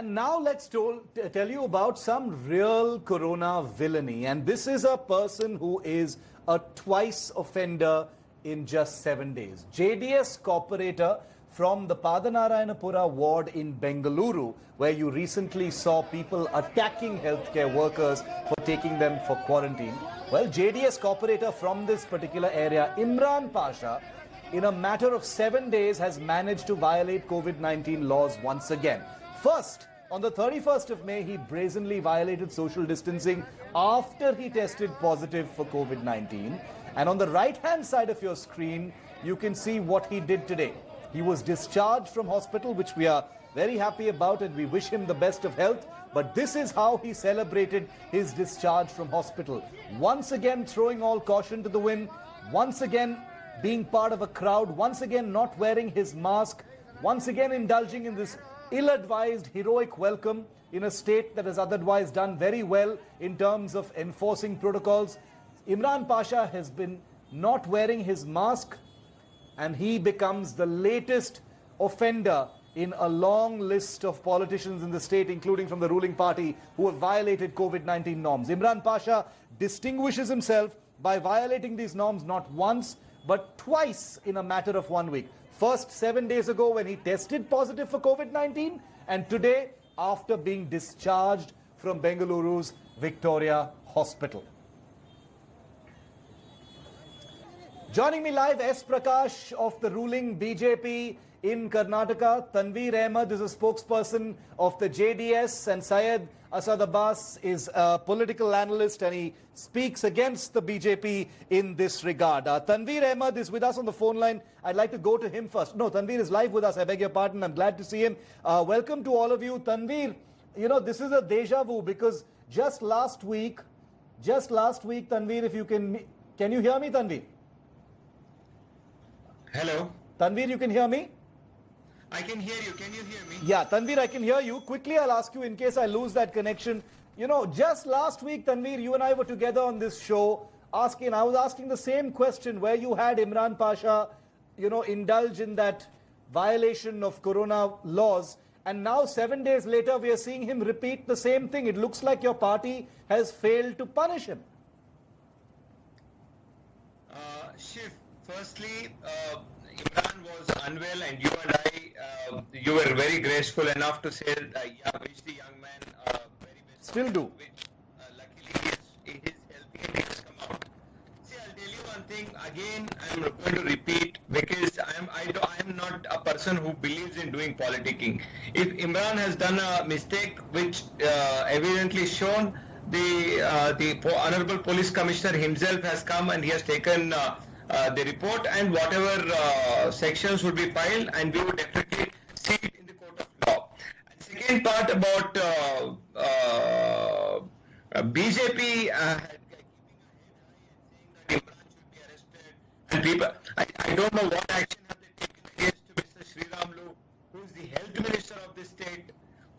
And now let's tell you about some real corona villainy. And this is a person who is a twice offender in just 7 days. JDS Corporator from the Padanarayanapura ward in Bengaluru, where you recently saw people attacking healthcare workers for taking them for quarantine. Well, JDS Corporator from this particular area, Imran Pasha, in a matter of 7 days has managed to violate COVID-19 laws once again. First, on the 31st of May, he brazenly violated social distancing after he tested positive for COVID-19. And on the right-hand side of your screen, you can see what he did today. He was discharged from hospital, which we are very happy about, and we wish him the best of health. But this is how he celebrated his discharge from hospital. Once again, throwing all caution to the wind. Once again, being part of a crowd. Once again, not wearing his mask. Once again, indulging in this ill-advised heroic welcome in a state that has otherwise done very well in terms of enforcing protocols. Imran Pasha has been not wearing his mask, and he becomes the latest offender in a long list of politicians in the state, including from the ruling party, who have violated COVID-19 norms. Imran Pasha distinguishes himself by violating these norms not once, but twice in a matter of 1 week. First, 7 days ago when he tested positive for COVID-19, and today after being discharged from Bengaluru's Victoria Hospital. Joining me live, S. Prakash of the ruling BJP in Karnataka. Tanveer Ahmed is a spokesperson of the JDS, and Syed Asad Abbas is a political analyst, and he speaks against the BJP in this regard. Tanveer Ahmed is with us on the phone line. I'd like to go to him first. No, Tanveer is live with us. I beg your pardon. I'm glad to see him. Welcome to all of you. Tanveer, you know, this is a deja vu because just last week, Tanveer, if you can you hear me, Tanveer? Hello. Tanveer, you can hear me? I can hear you. Can you hear me? Yeah, Tanveer, I can hear you. Quickly, I'll ask you in case I lose that connection. You know, just last week, Tanveer, you and I were together on this show I was asking the same question where you had Imran Pasha, you know, indulge in that violation of corona laws. And now 7 days later, we are seeing him repeat the same thing. It looks like your party has failed to punish him. Shiv, firstly, Imran was unwell, and you and I, you were very graceful enough to say, yeah, wish the young man very best. Still do. Which, luckily, he is healthy and he has come out. See, I'll tell you one thing. Again, I'm going to repeat because I am not a person who believes in doing politicking. If Imran has done a mistake, which evidently shown, the Honorable Police Commissioner himself has come and he has taken the report, and whatever sections would be filed, and we would definitely see it in the court of law. And second part about BJP had keeping a head high and saying that Imran should be arrested, and people, I don't know what action have they taken against Mr. Sriramulu, who is the health minister of this state,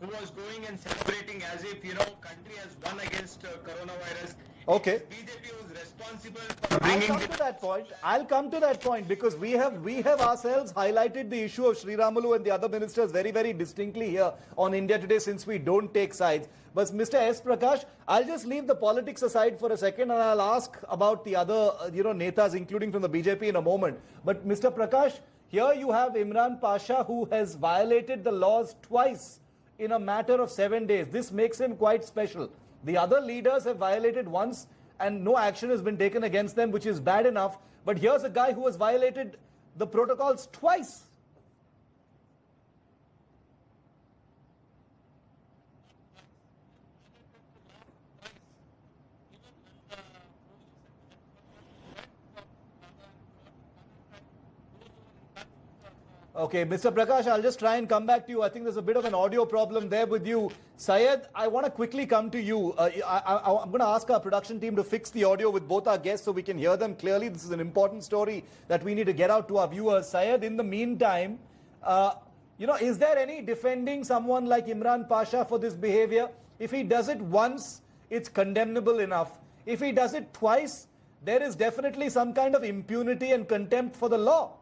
who was going and celebrating as if, you know, country has won against coronavirus. Okay. BJP was responsible for bringing I'll come to that point because we have ourselves highlighted the issue of Sriramulu and the other ministers very, very distinctly here on India Today, since we don't take sides. But Mr. S. Prakash, I'll just leave the politics aside for a second and I'll ask about the other, netas, including from the BJP in a moment. But Mr. Prakash, here you have Imran Pasha, who has violated the laws twice in a matter of 7 days. This makes him quite special. The other leaders have violated once and no action has been taken against them, which is bad enough. But here's a guy who has violated the protocols twice. Okay, Mr. Prakash, I'll just try and come back to you. I think there's a bit of an audio problem there with you. Syed, I want to quickly come to you. I'm going to ask our production team to fix the audio with both our guests so we can hear them clearly. This is an important story that we need to get out to our viewers. Syed, in the meantime, is there any defending someone like Imran Pasha for this behavior? If he does it once, it's condemnable enough. If he does it twice, there is definitely some kind of impunity and contempt for the law.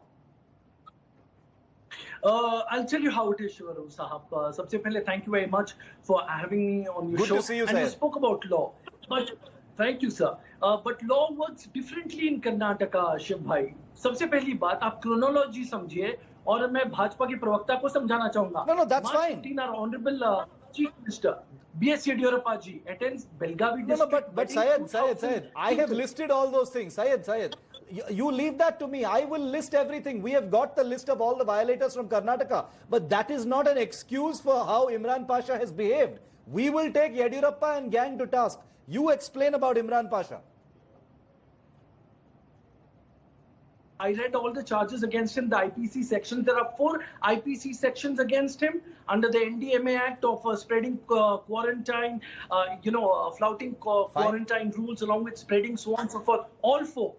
I'll tell you how it is, Shivaru Sahab. Sabse pehle, thank you very much for having me on your Good show. to see you, and sir. you spoke about law, but thank you, sir. But law works differently in Karnataka, Shiv bhai. सबसे पहली बात आप chronology समझिए और मैं भाजपा के प्रवक्ता को समझाना चाहूंगा. No, that's March fine. 15, our honorable Chief Minister B.S. Yediyurappa ji attends Belgavi No, district. but Syed, I have listed all those things. Syed, you leave that to me. I will list everything. We have got the list of all the violators from Karnataka. But that is not an excuse for how Imran Pasha has behaved. We will take Yediyurappa and gang to task. You explain about Imran Pasha. I read all the charges against him, the IPC sections. There are 4 IPC sections against him under the NDMA Act of spreading quarantine, flouting quarantine rules along with spreading so on and so forth. All 4.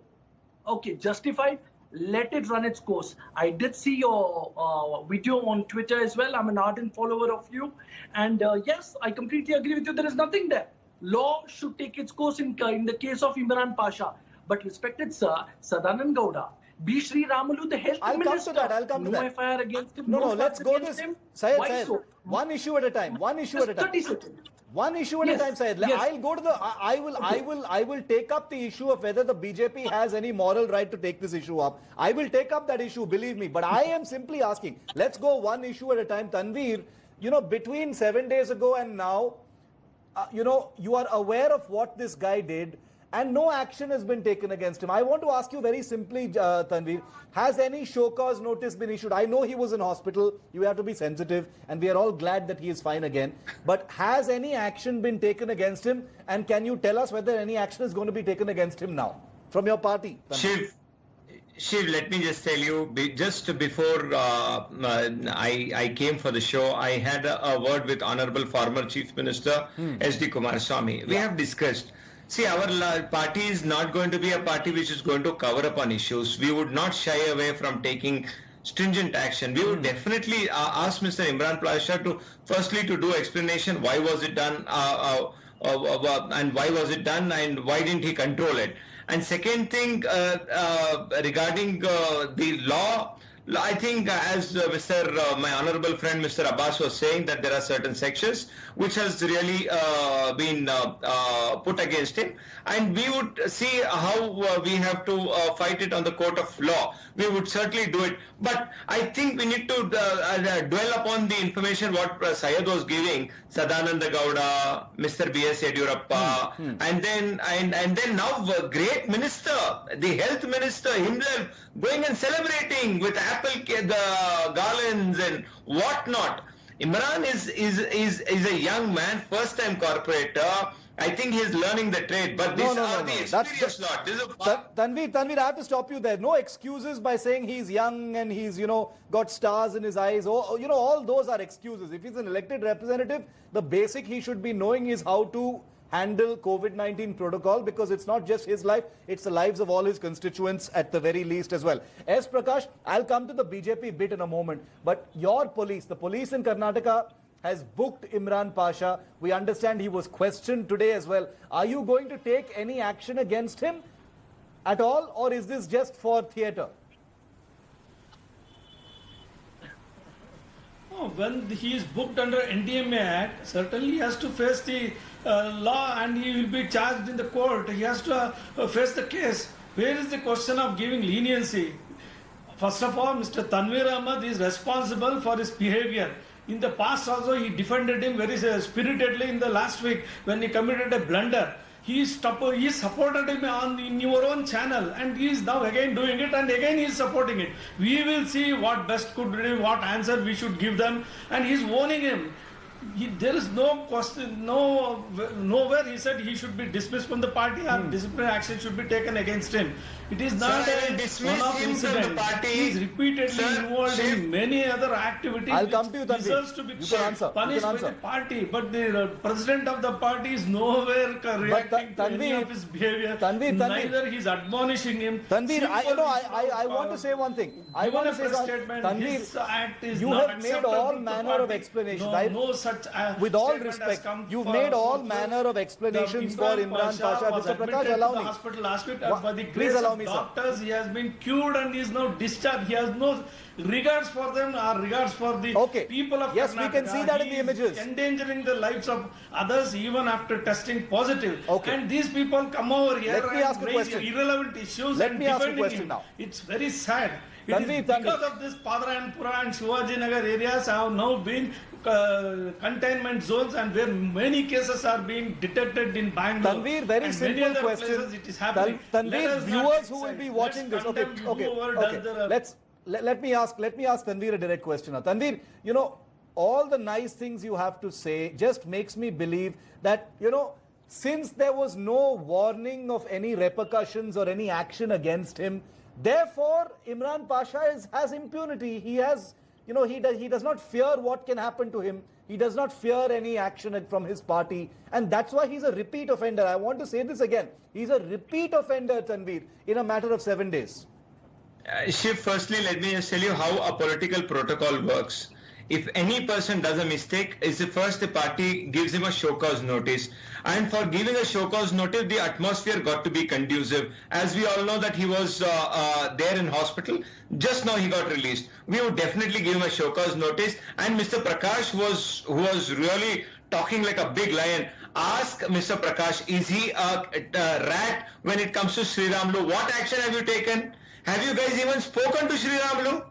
Okay, justified. Let it run its course. I did see your video on Twitter as well. I'm an ardent follower of you. And yes, I completely agree with you. There is nothing there. Law should take its course in the case of Imran Pasha. But respected sir, Sadanand Gowda, B. Sri Ramalu, the health minister. I'll come to that. No FIR against him. No, let's go this. Syed, so? one issue at a time. 30 seconds. One issue at a time, Syed. Yes. I'll go to the. I will take up the issue of whether the BJP has any moral right to take this issue up. I will take up that issue, believe me. But I am simply asking. Let's go one issue at a time. Tanveer, between 7 days ago and now, you are aware of what this guy did. And no action has been taken against him. I want to ask you very simply, Tanveer, has any show cause notice been issued? I know he was in hospital. You have to be sensitive. And we are all glad that he is fine again. But has any action been taken against him? And can you tell us whether any action is going to be taken against him now from your party? Shiv, let me just tell you, just before I came for the show, I had a word with Honorable former Chief Minister S.D. Kumaraswamy. We have discussed. See, our party is not going to be a party which is going to cover up on issues. We would not shy away from taking stringent action. We would definitely ask Mr. Imran Pasha to firstly to do explanation why was it done and why was it done and why didn't he control it. And second thing regarding the law, I think as my honorable friend Mr. Abbas was saying that there are certain sections which has really been put against him, and we would see how we have to fight it on the court of law. We would certainly do it, but I think we need to dwell upon the information what Syed was giving, Sadananda Gowda, Mr. B.S. Yediyurappa, and then now great minister, the health minister himself going and celebrating with apple garlands and whatnot. Imran is a young man, first time corporator. I think he is learning the trade, but these are the experienced lot. Tanveer, I have to stop you there. No excuses by saying he's young and he's, got stars in his eyes. All those are excuses. If he's an elected representative, the basic he should be knowing is how to handle COVID-19 protocol, because it's not just his life, it's the lives of all his constituents at the very least as well. S. Prakash, I'll come to the BJP bit in a moment, but your police, the police in Karnataka has booked Imran Pasha. We understand he was questioned today as well. Are you going to take any action against him at all, or is this just for theatre? When he is booked under NDMA Act, certainly he has to face the law and he will be charged in the court. He has to face the case. Where is the question of giving leniency? First of all, Mr. Tanveer Ahmed is responsible for his behavior. In the past also, he defended him very spiritedly in the last week when he committed a blunder. He supported him in your own channel, and he is now again doing it, and again he is supporting it. We will see what best could be, what answer we should give them, and he is warning him. There is no question, nowhere he said he should be dismissed from the party or disciplinary action should be taken against him. It is not a one-off incident. He is repeatedly involved in many other activities. I'll come to you, Tanveer. Deserves to be punished by the party, but the president of the party is nowhere reacting to any of his behavior. Neither he is admonishing him. Tanveer, I want to say one thing. I want to say something. Tanveer, this act is you not have made all manner of explanations. No such such with all statement has respect, come you've for- made for- all for- manner of explanations for Imran Pasha. was Mr. Prakash, admitted allow to the me. hospital last week Wha- by the please grace allow of me, sir. doctors. He has been cured and is now discharged. He has no regards for them or regards for the Okay. people of Yes, we can Karnataka. see that in He the is images. endangering the lives of others even after testing positive. Okay. And these people come over here Let me and ask a raise question. irrelevant issues Let and me ask a defending question him. now. It's very sad. It Tanveer, is Tanveer. because of this Padarayanpura and Shivajinagar areas have now been containment zones, and where many cases are being detected in Bangalore. Tanveer, very and simple many other question. places it is happening. Tanveer, Let us not viewers who will criticize. be watching this. Let's Okay, condemn okay, whoever okay. does the- Let me ask Tanveer a direct question now. Tanveer, you know, all the nice things you have to say just makes me believe that, you know, since there was no warning of any repercussions or any action against him, therefore Imran Pasha has impunity. He has, you know, he does not fear what can happen to him. He does not fear any action from his party, and that's why he's a repeat offender. I want to say this again. He's a repeat offender, Tanveer, in a matter of 7 days. Shiv, firstly, let me just tell you how a political protocol works. If any person does a mistake, first the party gives him a show cause notice. And for giving a show cause notice, the atmosphere got to be conducive. As we all know that he was there in hospital, just now he got released. We would definitely give him a show cause notice. And Mr. Prakash who was really talking like a big lion. Ask Mr. Prakash, is he a rat when it comes to Sri Ramlu? What action have you taken? Have you guys even spoken to Sri Ramlu?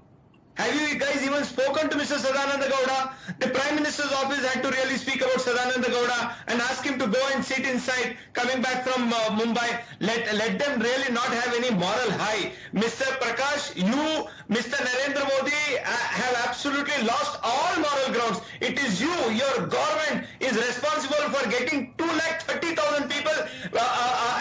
Have you guys even spoken to Mr. Sadananda Gowda? The Prime Minister's office had to really speak about Sadananda Gowda and ask him to go and sit inside coming back from Mumbai. Let them really not have any moral high. Mr. Prakash, you, Mr. Narendra Modi have absolutely lost all moral grounds. It is you, your government is responsible for getting 230,000 people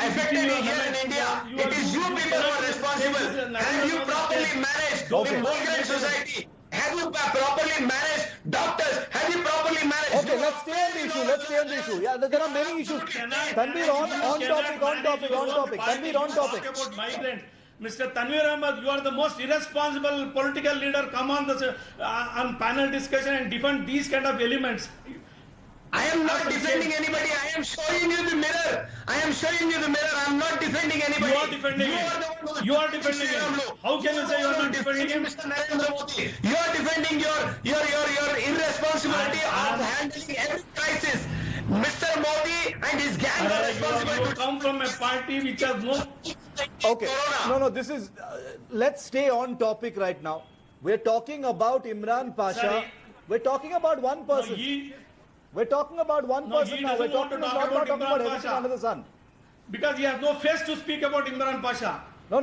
affected here in India. It is you people who are responsible. Have you properly managed Okay. the migrant society? Have you properly managed doctors? Have you properly managed? Okay, let's stay on the issue. Let's stay on the issue. Yeah, there are many issues. Tanveer, on topic. Tanveer, on topic. Talk about migrants. Mr. Tanveer Ahmed, you are the most irresponsible political leader. Come on the on panel discussion and defend these kind of elements. I am not defending anybody. I am showing you the mirror. I am not defending anybody. You are defending him. You are defending him. How can you say you are not defending him? Mr. Narendra Modi, you are defending your irresponsibility of handling every crisis. Mr. Modi and his gang are responsible You to come from a party which has no. Okay. Corona. No, this is. Let's stay on topic right now. We're talking about Imran Pasha. Sorry. We're talking about one No, person. We're talking about one No, person he now. We're doesn't want talking to talk not about talking Imran about everything Pasha. under the sun. Because he has no face to speak about Imran Pasha. No,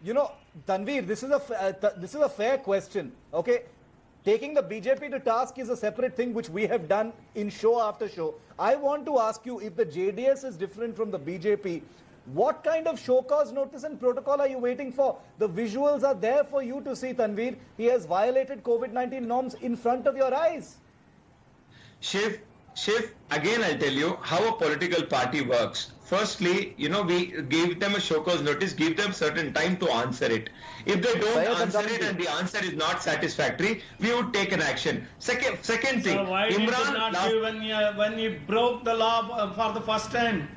you know, Tanveer, this is a fair question. Okay, taking the BJP to task is a separate thing which we have done in show after show. I want to ask you, if the JDS is different from the BJP, what kind of show cause notice and protocol are you waiting for? The visuals are there for you to see, Tanveer. He has violated COVID-19 norms in front of your eyes. Shiv, again I'll tell you how a political party works. Firstly, you know, we give them a show cause notice, give them certain time to answer it. If they don't Syed, I'm answer coming it to and the answer is not satisfactory, we would take an action. Second thing, So why did he Imran not last- give when he broke the law for the first time?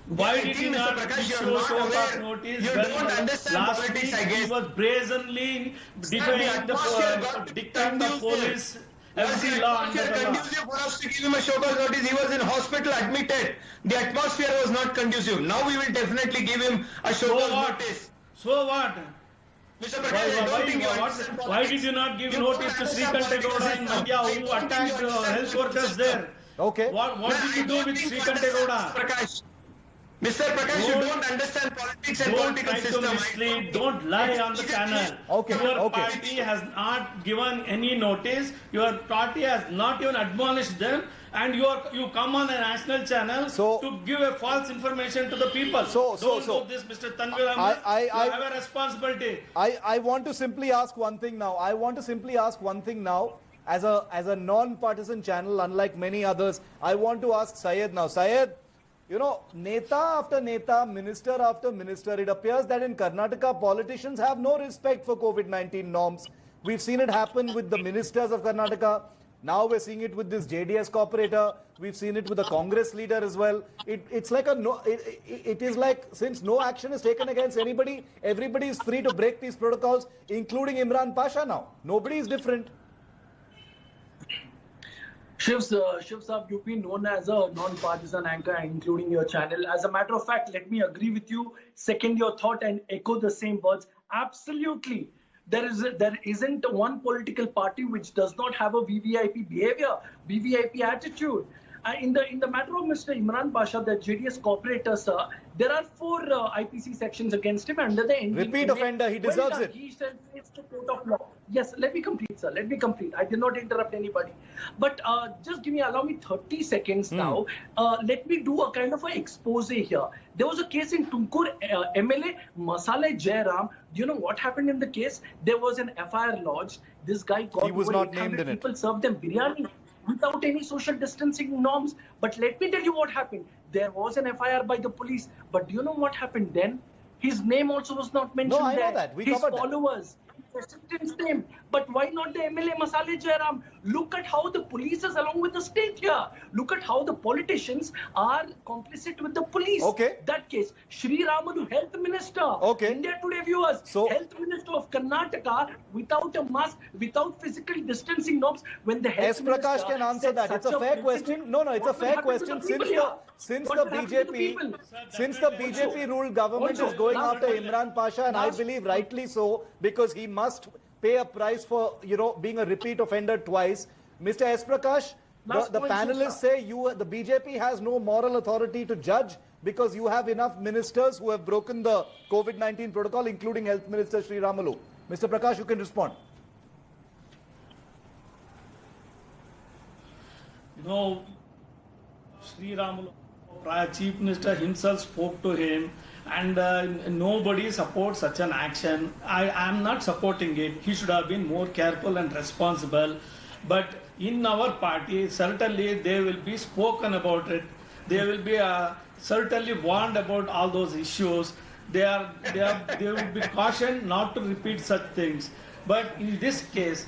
Why I did he think, Mr. not Prakash, you're show not show aware. cause notice? You when don't understand last politics, week I guess. He was brazenly defying the atmosphere got to be dictating the conducive. police, Was every the law under atmosphere the law. conducive for us to give him a show cause notice? He was in hospital admitted. The atmosphere was not conducive. Now we will definitely give him a show So cause what? notice. So what? Mr. Prakash, I don't think you understand Why politics. did you not give You notice don't to Sri understand Kante Gowda in politics. Mandya I who don't think attacked you understand health workers politics. there? Okay. What No, did you I do don't with think Sri you Kante understand, Gowda? Mr. Prakash. Mr. Prakash, you Don't- don't understand politics and Don't political try to system. mislead. Don't lie on the channel. Okay, Your okay. party has not given any notice. Your party has not even admonished them. And you come on a national channel So- to give a false information to the people. So- Don't so- do this, Mr. Tanveer Ahmed. I- You have a responsibility. I want to simply ask one thing now. As a non-partisan channel, unlike many others, I want to ask Syed now. Syed, you know, Neta after Neta, Minister after Minister, it appears that in Karnataka, politicians have no respect for COVID-19 norms. We've seen it happen with the ministers of Karnataka. Now we're seeing it with this JDS corporator. We've seen it with the Congress leader as well. It's like it is like, since no action is taken against anybody, everybody is free to break these protocols, including Imran Pasha now. Nobody is different. Shiv Saab, you've been known as a non-partisan anchor, including your channel. As a matter of fact, let me agree with you, second your thought and echo the same words. Absolutely. There isn't one political party which does not have a VVIP behavior, VVIP attitude. In the matter of Mr. Imran Pasha, the JDS corporator, sir, there are 4 IPC sections against him under the NDMA. Repeat offender, he deserves it. He said it's the court of law. Yes, let me complete, sir. Let me complete. I did not interrupt anybody. But just allow me 30 seconds now. Let me do a kind of an expose here. There was a case in Tumkur, MLA Masale Jairam. Do you know what happened in the case? There was an FIR lodged. This guy got He was over not 800 named in it. people, served them biryani without any social distancing norms. But let me tell you what happened. There was an FIR by the police. But do you know what happened then? His name also was not mentioned No, I know there. that. We His covered that. followers. His name. But why not the MLA Masale Jairam? Look at how the police is along with the state here. Look at how the politicians are complicit with the police. Okay. That case, Sri Ramalu, Health Minister. Okay. India Today viewers. So- Health Minister of Karnataka, without a mask, without physical distancing norms, when the Health S. Prakash Minister can answer said that. It's such a fair precedent, question. No, it's a what will fair happen to the question. people Since here? the What will happen to the BJP, people? since the BJP ruled government Also, is going last- after Imran Pasha, and I last- believe rightly so, because he must pay a price for, being a repeat offender twice. Mr. S. Prakash, Last the point, panelists sir. say the BJP has no moral authority to judge because you have enough ministers who have broken the COVID-19 protocol, including Health Minister Sri Ramalu. Mr. Prakash, you can respond. Sri Ramalu, Chief Minister himself spoke to him, and nobody supports such an action. I am not supporting it. He should have been more careful and responsible. But in our party, certainly they will be spoken about it. They will be certainly warned about all those issues. They will be cautioned not to repeat such things. But in this case,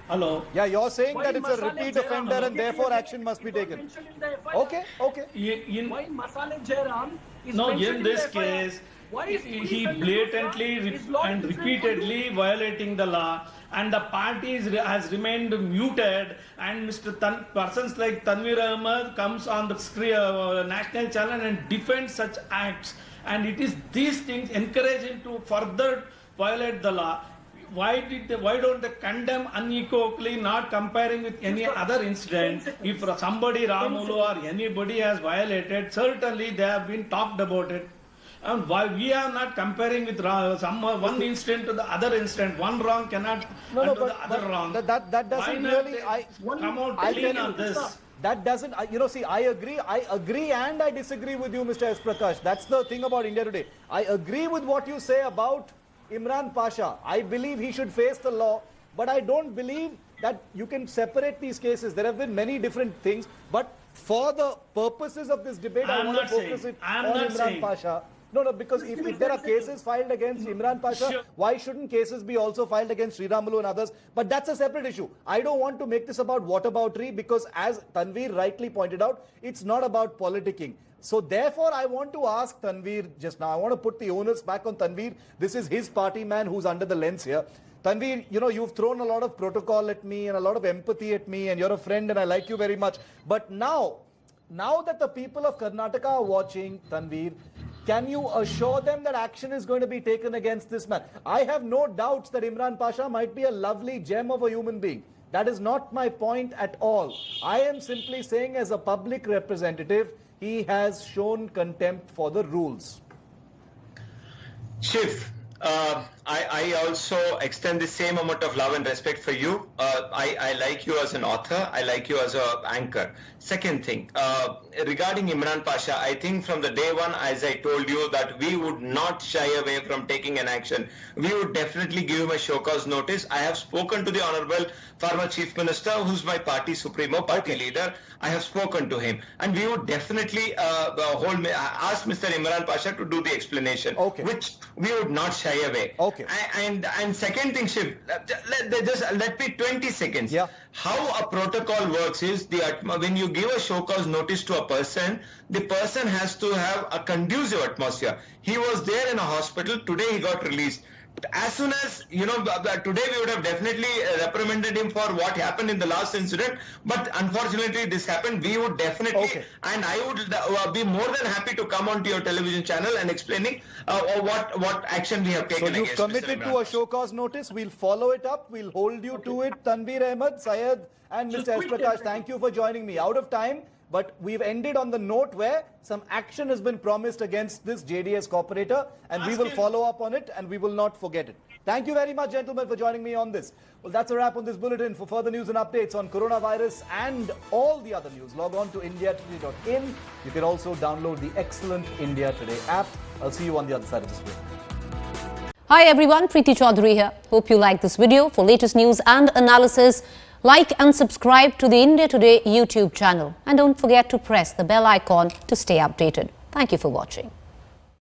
hello. Yeah, you're saying Why that it's a Masale repeat Jairam? offender and Yes, therefore yes, action must be it was taken. mentioned in the FIR. Okay. Why Masale Jairam is No, mentioned in this the FIR? case, Why is he police and blatantly is law and different repeatedly violating the law, and the party has remained muted, and persons like Tanveer Ahmed comes on the national channel and defends such acts, and it is these things encourage him to further violate the law. Why don't they condemn unequivocally, not comparing with any other incident? If somebody, Ramalu or anybody has violated, certainly they have been talked about it. And why we are not comparing with one incident to the other incident? One wrong cannot undo the other wrong. That Why doesn't not really. come out I clean tell on you, this? That doesn't, see, I agree and I disagree with you, Mr. S. Prakash. That's the thing about India Today. I agree with what you say about Imran Pasha. I believe he should face the law, but I don't believe that you can separate these cases. There have been many different things, but for the purposes of this debate, I want to focus it on Imran Pasha. No, because if there are cases filed against Imran Pasha, why shouldn't cases be also filed against Sri Ramalu and others? But that's a separate issue. I don't want to make this about whataboutery because, as Tanveer rightly pointed out, it's not about politicking. So therefore, I want to ask Tanveer just now. I want to put the onus back on Tanveer. This is his party man who's under the lens here. Tanveer, you've thrown a lot of protocol at me and a lot of empathy at me, and you're a friend and I like you very much. But now that the people of Karnataka are watching, Tanveer, can you assure them that action is going to be taken against this man? I have no doubts that Imran Pasha might be a lovely gem of a human being. That is not my point at all. I am simply saying, as a public representative, he has shown contempt for the rules. Shiv, I also extend the same amount of love and respect for you. I like you as an author. I like you as an anchor. Second thing, regarding Imran Pasha, I think from the day one, as I told you, that we would not shy away from taking an action. We would definitely give him a show cause notice. I have spoken to the Honorable former Chief Minister, who's my party supremo, party leader. I have spoken to him. And we would definitely ask Mr. Imran Pasha to do the explanation, which we would not shy away. Okay. And second thing, Shiv, let me 20 seconds. Yeah. How a protocol works is when you give a show cause notice to a person, the person has to have a conducive atmosphere. He was there in a hospital. Today he got released. As soon as, today we would have definitely reprimanded him for what happened in the last incident, but unfortunately this happened. We would definitely, and I would be more than happy to come onto your television channel and explaining what action we have taken. So you've committed to a show cause notice. We'll follow it up. We'll hold you to it. Tanveer Ahmed, Syed and Mr. S. Prakash, thank you for joining me. Out of time, but we've ended on the note where some action has been promised against this JDS corporator, and we will follow up on it and we will not forget it. Thank you very much, gentlemen, for joining me on this. Well, that's a wrap on this bulletin. For further news and updates on coronavirus and all the other news, log on to indiatoday.in. You can also download the excellent India Today app. I'll see you on the other side of this break. Hi everyone, Preeti Chaudhary here. Hope you like this video. For latest news and analysis, like and subscribe to the India Today YouTube channel. And don't forget to press the bell icon to stay updated. Thank you for watching.